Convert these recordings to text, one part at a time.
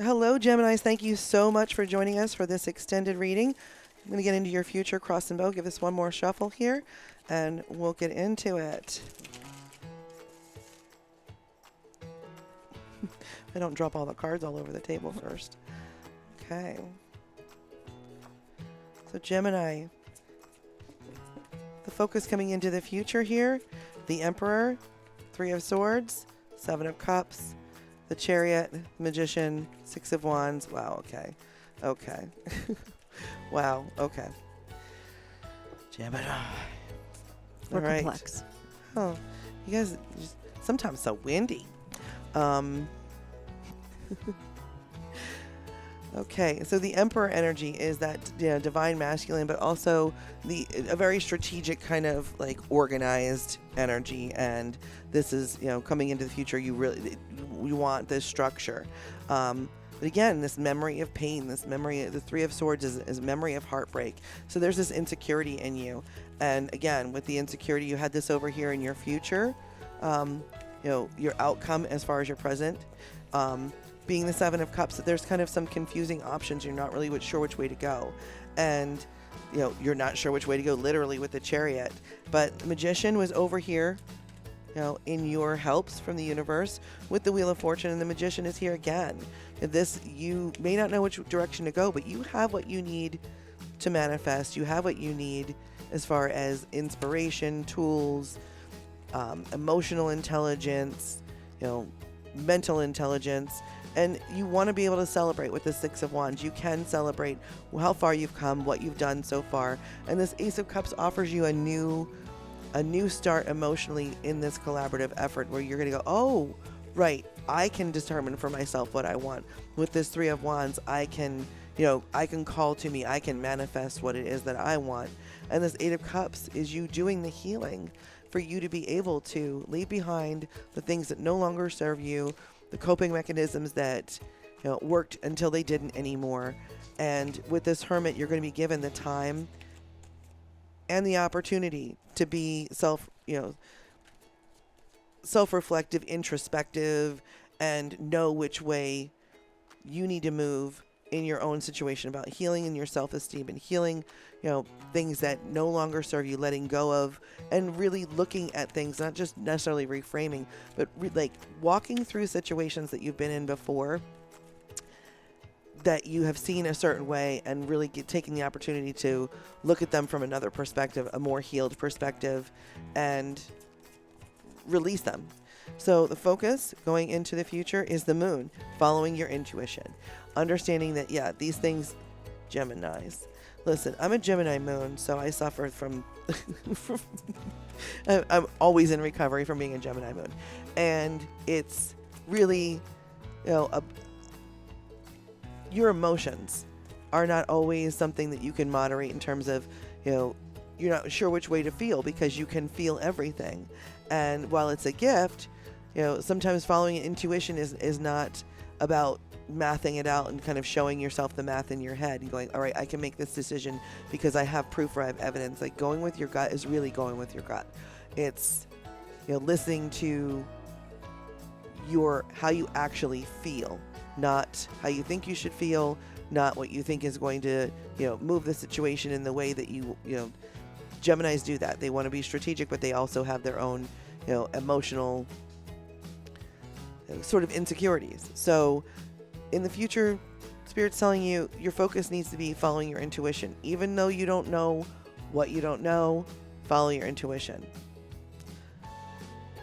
Hello, Geminis. Thank you so much for joining us for this extended reading. I'm going to get into your future cross and bow. Give this one more shuffle here, and we'll get into it. I don't drop all the cards all over the table first. Okay. So, Gemini, the focus coming into the future here, the Emperor, Three of Swords, Seven of Cups, the Chariot, Magician, Six of Wands. Wow, okay. Okay. Wow, okay. Gemini. We're All right. complex. Oh, you guys just sometimes so windy. Um, okay, so the Emperor energy is that divine masculine, but also a very strategic kind of like organized energy. And this is coming into the future. You want this structure. But again, this memory of pain, this memory, the Three of Swords is a memory of heartbreak. So there's this insecurity in you. And again, with the insecurity, you had this over here in your future. Your outcome as far as your present. Being the Seven of Cups, there's kind of some confusing options. You're not really sure which way to go. And, you're not sure which way to go literally with the Chariot. But the Magician was over here, in your helps from the universe with the Wheel of Fortune, and the Magician is here again. You may not know which direction to go, but you have what you need to manifest. You have what you need as far as inspiration, tools, emotional intelligence, mental intelligence, and you want to be able to celebrate with the Six of Wands. You can celebrate how far you've come, what you've done so far, and this Ace of Cups offers you a new start emotionally in this collaborative effort where you're going to go, oh, right, I can determine for myself what I want. With this Three of Wands, I can call to me, I can manifest what it is that I want. And this Eight of Cups is you doing the healing for you to be able to leave behind the things that no longer serve you, the coping mechanisms that worked until they didn't anymore. And with this Hermit, you're going to be given the time and the opportunity to be self-reflective, introspective, and know which way you need to move in your own situation, about healing in your self-esteem and healing, things that no longer serve you, letting go of, and really looking at things, not just necessarily reframing, but walking through situations that you've been in before that you have seen a certain way, and really taking the opportunity to look at them from another perspective, a more healed perspective, and release them. So the focus going into the future is the Moon, following your intuition, understanding that, these things, Geminis. Listen, I'm a Gemini moon, so I suffer from, I'm always in recovery from being a Gemini moon. And it's really, your emotions are not always something that you can moderate in terms of, you're not sure which way to feel, because you can feel everything. And while it's a gift, sometimes following intuition is not about mathing it out and kind of showing yourself the math in your head and going, all right, I can make this decision because I have proof or I have evidence. Like, going with your gut is really going with your gut. It's, listening to how you actually feel, not how you think you should feel, not what you think is going to, move the situation in the way that Geminis do that. They want to be strategic, but they also have their own, emotional sort of insecurities. So in the future, Spirit's telling you your focus needs to be following your intuition. Even though you don't know what you don't know, follow your intuition.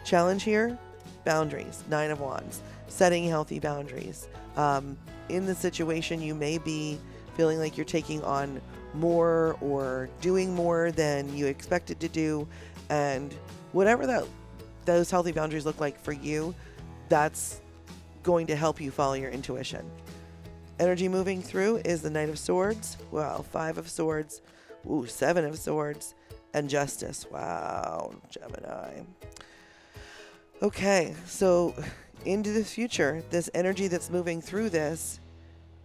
Challenge here, boundaries, Nine of Wands, setting healthy boundaries. In the situation, you may be feeling like you're taking on more or doing more than you expected to do, and whatever those healthy boundaries look like for you, that's going to help you follow your intuition. Energy moving through is the Knight of Swords. Wow, Five of Swords. Ooh, Seven of Swords. And Justice. Wow, Gemini. Okay, so into the future, this energy that's moving through this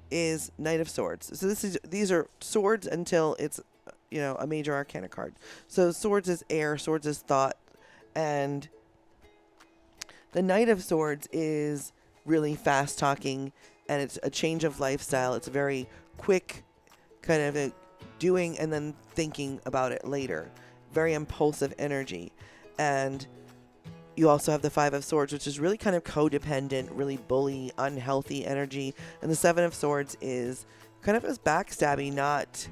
is Knight of Swords. So these are swords until it's, a major arcana card. So swords is air, swords is thought, and the Knight of Swords is really fast talking, and it's a change of lifestyle. It's a very quick kind of a doing and then thinking about it later. Very impulsive energy. And you also have the Five of Swords, which is really kind of codependent, really bully, unhealthy energy. And the Seven of Swords is kind of as backstabby, not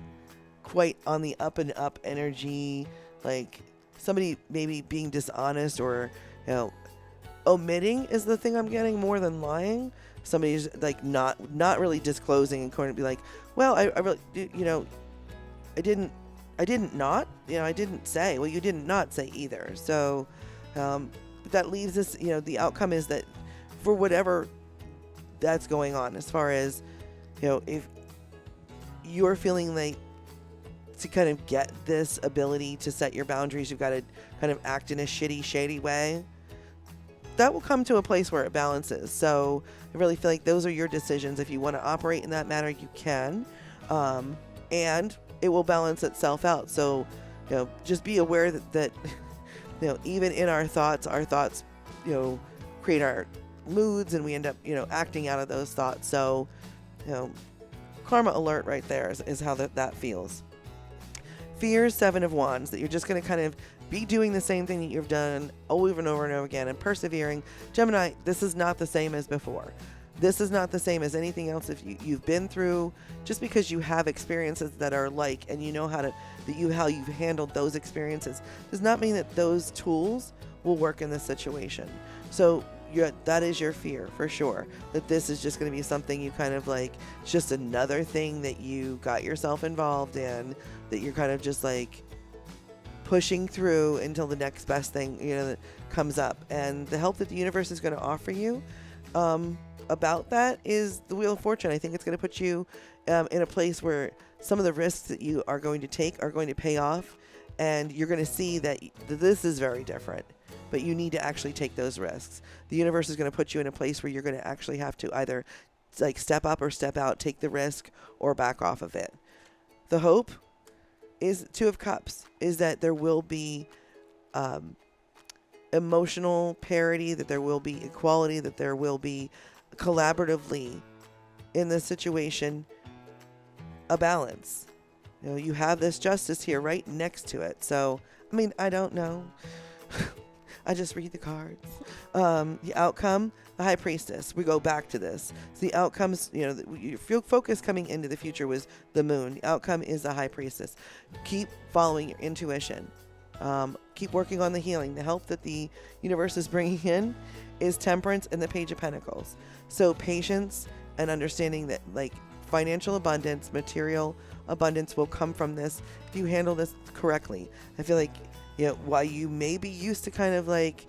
quite on the up and up energy, like somebody maybe being dishonest or, omitting is the thing I'm getting more than lying. Somebody's like not really disclosing and going to be like, well, I really, I didn't not, I didn't say. Well, you didn't not say either. So that leaves us, the outcome is that for whatever that's going on, as far as, if you're feeling like to kind of get this ability to set your boundaries, you've got to kind of act in a shady way. That will come to a place where it balances. So I really feel like those are your decisions. If you want to operate in that manner, you can. And it will balance itself out. So, just be aware that even in our thoughts, create our moods, and we end up, acting out of those thoughts. So, karma alert right there is how that feels. Fear, Seven of Wands, that you're just going to kind of be doing the same thing that you've done over and over and over again and persevering. Gemini, this is not the same as before. This is not the same as anything else if you've been through. Just because you have experiences that are like, and you know how you've handled those experiences, does not mean that those tools will work in this situation. So that is your fear for sure, that this is just going to be something you kind of like, just another thing that you got yourself involved in, that you're kind of just like pushing through until the next best thing, that comes up. And the help that the universe is going to offer you about that is the Wheel of Fortune. I think it's going to put you in a place where some of the risks that you are going to take are going to pay off, and you're going to see that this is very different, but you need to actually take those risks. The universe is going to put you in a place where you're going to actually have to either like step up or step out, take the risk, or back off of it. The hope is Two of Cups, is that there will be emotional parity, that there will be equality, that there will be collaboratively in this situation a balance. You have this Justice here right next to it. So, I don't know. I just read the cards. The outcome, the High Priestess. We go back to this. So the outcomes, your focus coming into the future was the Moon. The outcome is the High Priestess. Keep following your intuition. Keep working on the healing. The help that the universe is bringing in is Temperance and the Page of Pentacles. So patience and understanding that like financial abundance, material abundance will come from this if you handle this correctly. I feel like, while you may be used to kind of like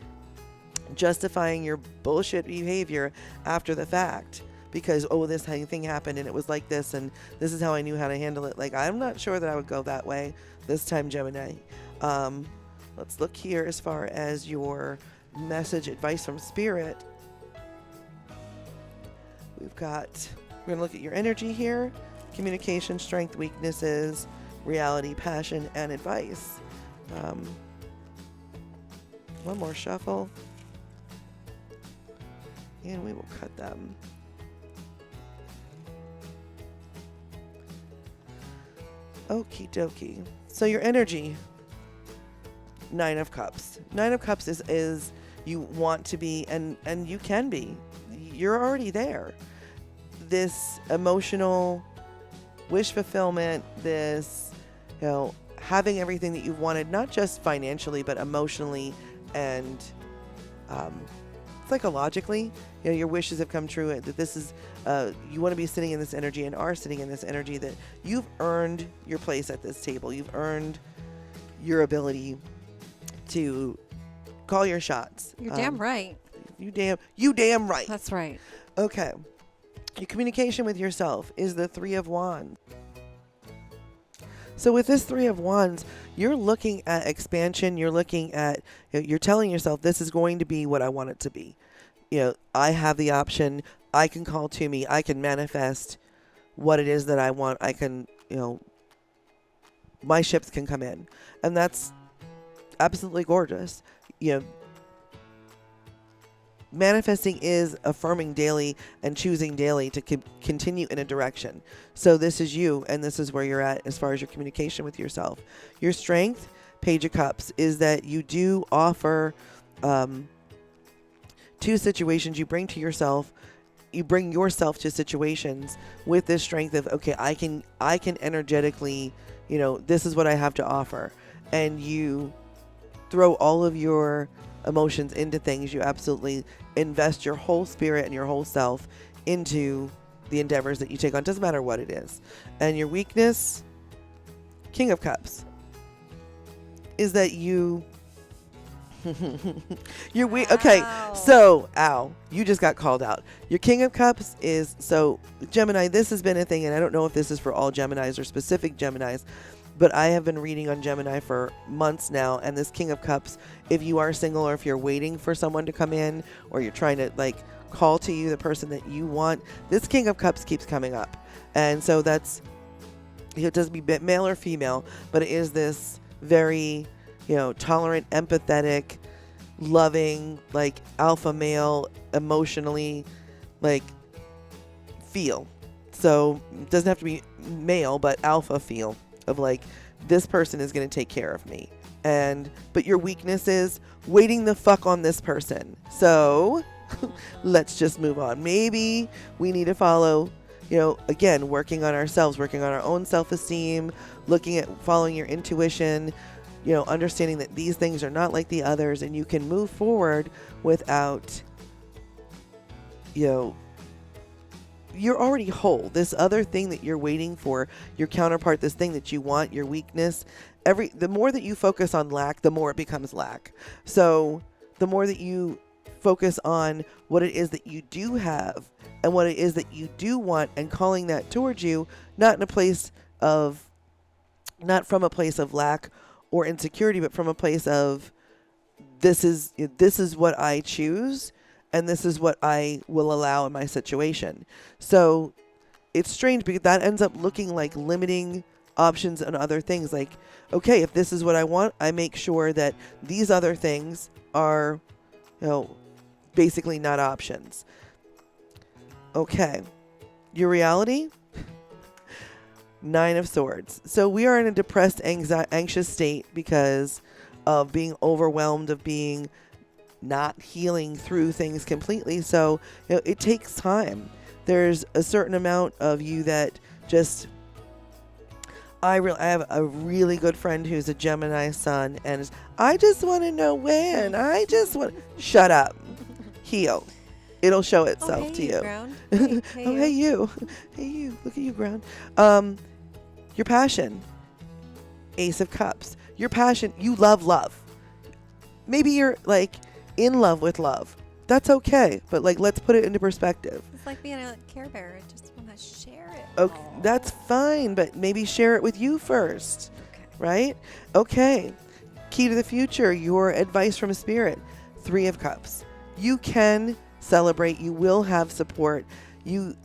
justifying your bullshit behavior after the fact, because, this thing happened and it was like this and this is how I knew how to handle it. Like, I'm not sure that I would go that way this time, Gemini. Let's look here as far as your message advice from Spirit. We're going to look at your energy here. Communication, strength, weaknesses, reality, passion, and advice. One more shuffle. And we will cut them. Okie dokie. So your energy, Nine of Cups. Nine of Cups is you want to be, and you can be. You're already there. This emotional wish fulfillment, this, having everything that you've wanted, not just financially, but emotionally and psychologically, your wishes have come true. That this is, you want to be sitting in this energy and are sitting in this energy, that you've earned your place at this table. You've earned your ability to call your shots. You're damn right. You damn right. That's right. Okay. Your communication with yourself is the Three of Wands. So with this Three of Wands, you're looking at expansion. You're looking at, you're telling yourself, this is going to be what I want it to be. I have the option. I can call to me. I can manifest what it is that I want. I can, my ships can come in. And that's absolutely gorgeous. manifesting is affirming daily and choosing daily to continue in a direction. So this is you, and this is where you're at as far as your communication with yourself. Your strength, Page of Cups, is that you do offer two situations. You bring yourself to situations with this strength of, okay, I can energetically, this is what I have to offer. And you throw all of your emotions into things. You absolutely invest your whole spirit and your whole self into the endeavors that you take on. Doesn't matter what it is. And your weakness, King of Cups, is that you're weak. Okay, so you just got called out. Your King of Cups is, so Gemini, this has been a thing, and I don't know if this is for all Geminis or specific Geminis, but I have been reading on Gemini for months now, and this King of Cups, if you are single or if you're waiting for someone to come in, or you're trying to like call to you the person that you want, this King of Cups keeps coming up. And so that's, it doesn't be male or female, but it is this very, tolerant, empathetic, loving, like alpha male, emotionally, like feel. So it doesn't have to be male, but alpha feel of like, this person is going to take care of me. But your weakness is waiting the fuck on this person. So let's just move on. Maybe we need to follow, again, working on ourselves, working on our own self-esteem, looking at following your intuition, understanding that these things are not like the others, and you can move forward without, you're already whole. This other thing that you're waiting for, your counterpart, this thing that you want, your weakness, the more that you focus on lack, the more it becomes lack. So the more that you focus on what it is that you do have and what it is that you do want, and calling that towards you, not from a place of lack or insecurity, but from a place of, this is what I choose, and this is what I will allow in my situation. So it's strange because that ends up looking like limiting options and other things. Like, okay, if this is what I want, I make sure that these other things are, basically not options. Okay. Your reality? Nine of Swords. So we are in a depressed, anxious state because of being overwhelmed, of being not healing through things completely. So it takes time. There's a certain amount of you that just, I have a really good friend who's a Gemini sun, and I just want to know when. Shut up. Heal. It'll show itself to you. Ground. Hey you. Hey you. Look at you, Ground. Your passion. Ace of Cups. Your passion. You love love. Maybe you're like in love with love. That's okay. But like, let's put it into perspective. It's like being a Care Bear. I just want to share it. Okay, that's fine. But maybe share it with you first. Okay. Right? Okay. Key to the future. Your advice from Spirit. Three of Cups. You can celebrate. You will have support. You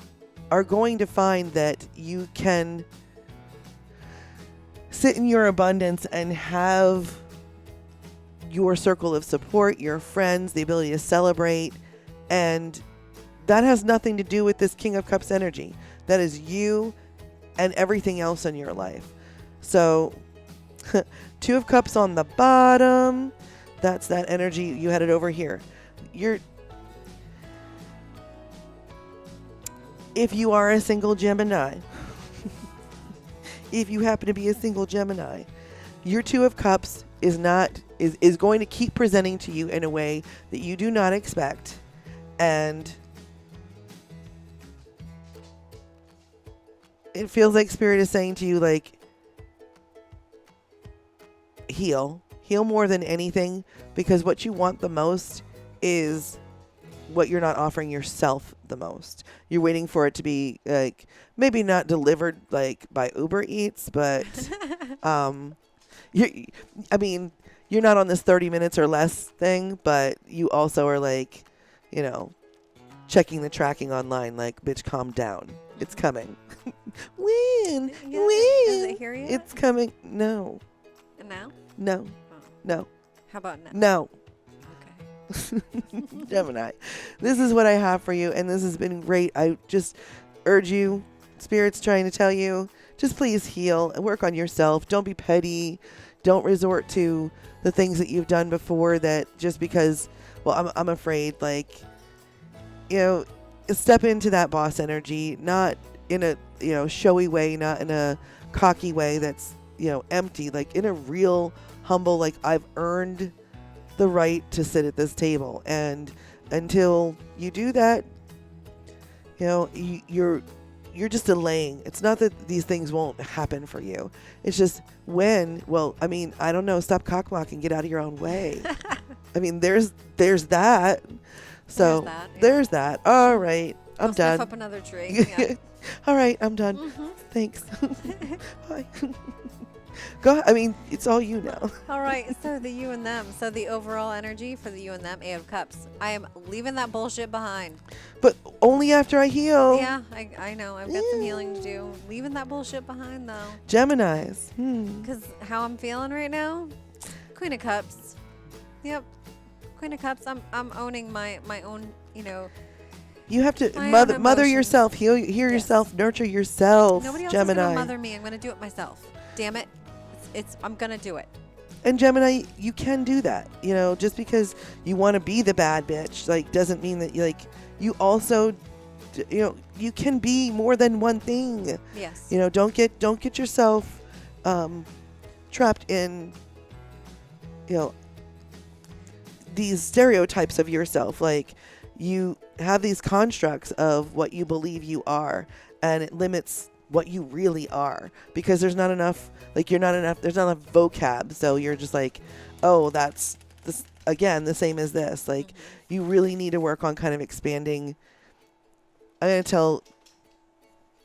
are going to find that you can sit in your abundance and have your circle of support, your friends, the ability to celebrate. And that has nothing to do with this King of Cups energy. That is you and everything else in your life. So Two of Cups on the bottom. That's that energy. You had it over here. If you are a single Gemini, if you happen to be a single Gemini, your Two of Cups is going to keep presenting to you in a way that you do not expect. And it feels like Spirit is saying to you, like, heal more than anything, because what you want the most is what you're not offering yourself the most. You're waiting for it to be like, maybe not delivered like by Uber Eats, but you're not on this 30 minutes or less thing, but you also are like, checking the tracking online, like, bitch, calm down. It's coming. When? Does it hear you? It's coming. No. And now? No. Oh. No. How about now? No. Okay. Gemini, this is what I have for you, and this has been great. I just urge you, Spirit's trying to tell you, just please heal and work on yourself. Don't be petty. Don't resort to the things that you've done before that just because, well, I'm afraid, like, step into that boss energy, not in a, showy way, not in a cocky way that's, empty, like in a real humble, like I've earned the right to sit at this table. And until you do that, you're just delaying. It's not that these things won't happen for you. It's just I don't know, stop cockblocking, get out of your own way. I mean, there's that. So there's that. All right. I'm done. Sniff up another tree. Yeah. All right. I'm done. Mm-hmm. Thanks. Bye. Go. I mean, it's all you now. All right. So the you and them. So the overall energy for the you and them, 8 of Cups. I am leaving that bullshit behind. But only after I heal. Yeah, I know. I've got some healing to do. Leaving that bullshit behind, though. Geminis. Because how I'm feeling right now, Queen of Cups. Yep. Queen of Cups. I'm owning my own, You have to my mother emotions. yourself, heal yourself, nurture yourself. Nobody else Gemini. is gonna mother me. I'm gonna do it myself. Damn it. I'm gonna do it. And Gemini, you can do that. Just because you want to be the bad bitch, like, doesn't mean that you also, you can be more than one thing. Yes. Don't get yourself trapped in, these stereotypes of yourself. Like, you have these constructs of what you believe you are, and it limits what you really are, because there's not enough, there's not enough vocab. So you're just like, oh, that's this again, the same as this. Like, you really need to work on kind of expanding. I'm going to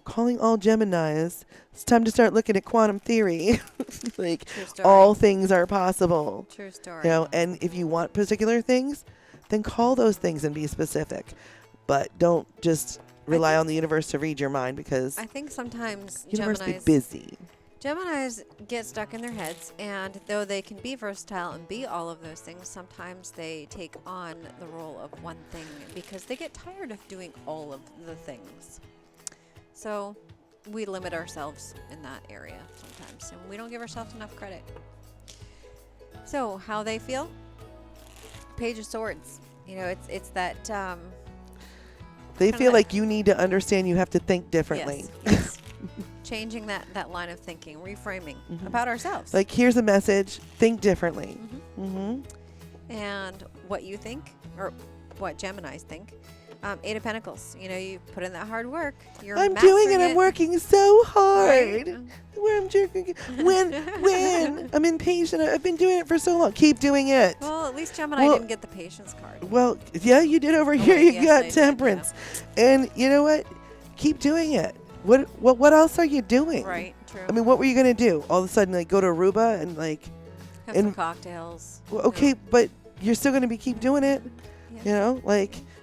calling all Geminis, it's time to start looking at quantum theory. Like, all things are possible. True story. And if you want particular things, then call those things and be specific. But don't just rely on the universe to read your mind, because I think sometimes universe be busy. Geminis get stuck in their heads, and though they can be versatile and be all of those things, sometimes they take on the role of one thing because they get tired of doing all of the things. So we limit ourselves in that area sometimes, and we don't give ourselves enough credit. So how they feel? Page of Swords. It's that they feel like you need to understand, you have to think differently. Yes. Changing that line of thinking, reframing about ourselves. Like, here's a message, think differently. And what you think, or what Geminis think. 8 of Pentacles. You put in that hard work. I'm doing it. I'm working so hard. Right. Where I'm jerking. When I'm impatient. I've been doing it for so long. Keep doing it. Well, at least Gemini didn't get the patience card. Well, yeah, you did over here. Right, You got Temperance. And you know what? Keep doing it. What else are you doing? Right, true. I mean, what were you gonna do? All of a sudden, like, go to Aruba and have some cocktails. Well, okay, but you're still gonna keep doing it. Yeah.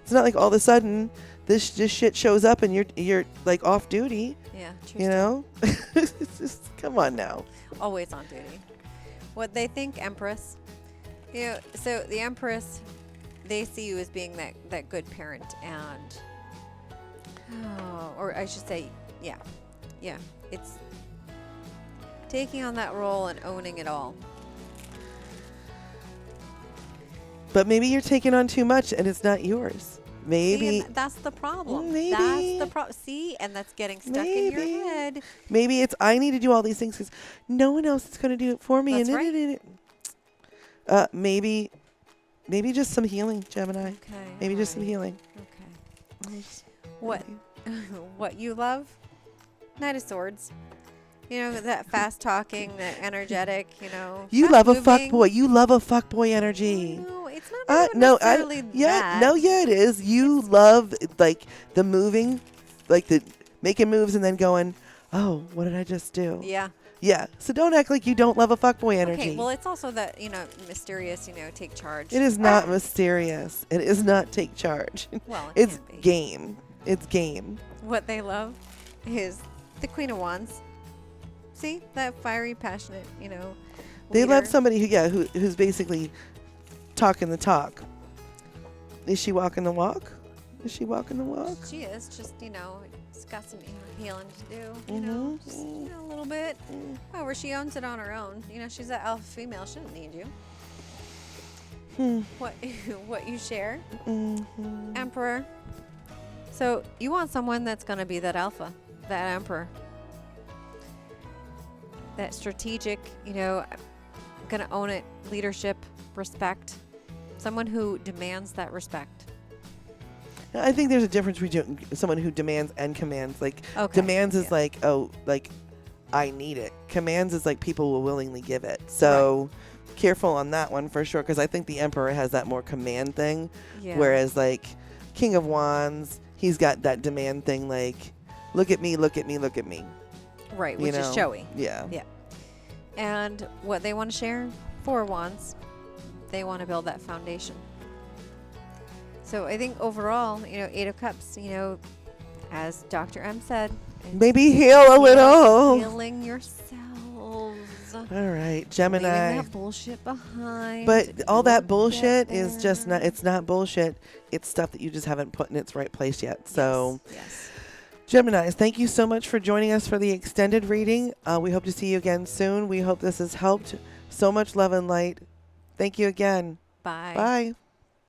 It's not like all of a sudden this shit shows up and you're like off duty. Yeah, true. It's just, come on now. Always on duty. What they think, Empress. So the Empress, they see you as being that good parent, and or I should say, yeah, it's taking on that role and owning it all. But maybe you're taking on too much and it's not yours. Maybe. See, that's the problem. Maybe. That's the problem. See, and that's getting stuck in your head. Maybe it's, I need to do all these things because no one else is going to do it for me. That's right. Maybe just some healing, Gemini. Okay. Maybe just some healing. Okay. What you love? Knight of Swords. That fast talking, that energetic, You love a fuckboy. You love a fuckboy energy. No, it's not necessarily that. Yeah, it is. You love, like, the moving, like the making moves and then going, oh, what did I just do? Yeah. Yeah. So don't act like you don't love a fuckboy energy. Okay, well, it's also that, mysterious, take charge. It is not mysterious. It is not take charge. Well, it's game. It's game. What they love is the Queen of Wands. See, that fiery, passionate, They leader. love somebody who's basically talking the talk. Is she walking the walk? Is she walking the walk? She is just, it's got some inner healing to do, just a little bit. However, she owns it on her own. She's an alpha female. She doesn't need you. What you share, Emperor. So you want someone that's going to be that alpha, that emperor, that strategic, going to own it, leadership, respect, someone who demands that respect. I think there's a difference between someone who demands and commands. Like, Okay, demands is like, oh, like, I need it. Commands is like people will willingly give it. So careful on that one for sure, because I think the Emperor has that more command thing, whereas like King of Wands, he's got that demand thing, like, look at me, look at me, look at me. Right, which is showy. Yeah. Yeah. And what they want to share, 4 Wands, they want to build that foundation. So I think overall, 8 of Cups, as Dr. M said, maybe heal a little. Healing yourselves. All right, Gemini. Leaving that bullshit behind. But all that bullshit is just not, it's not bullshit. It's stuff that you just haven't put in its right place yet. So, yes. Geminis, thank you so much for joining us for the extended reading. We hope to see you again soon. We hope this has helped. So much love and light. Thank you again. Bye. Bye.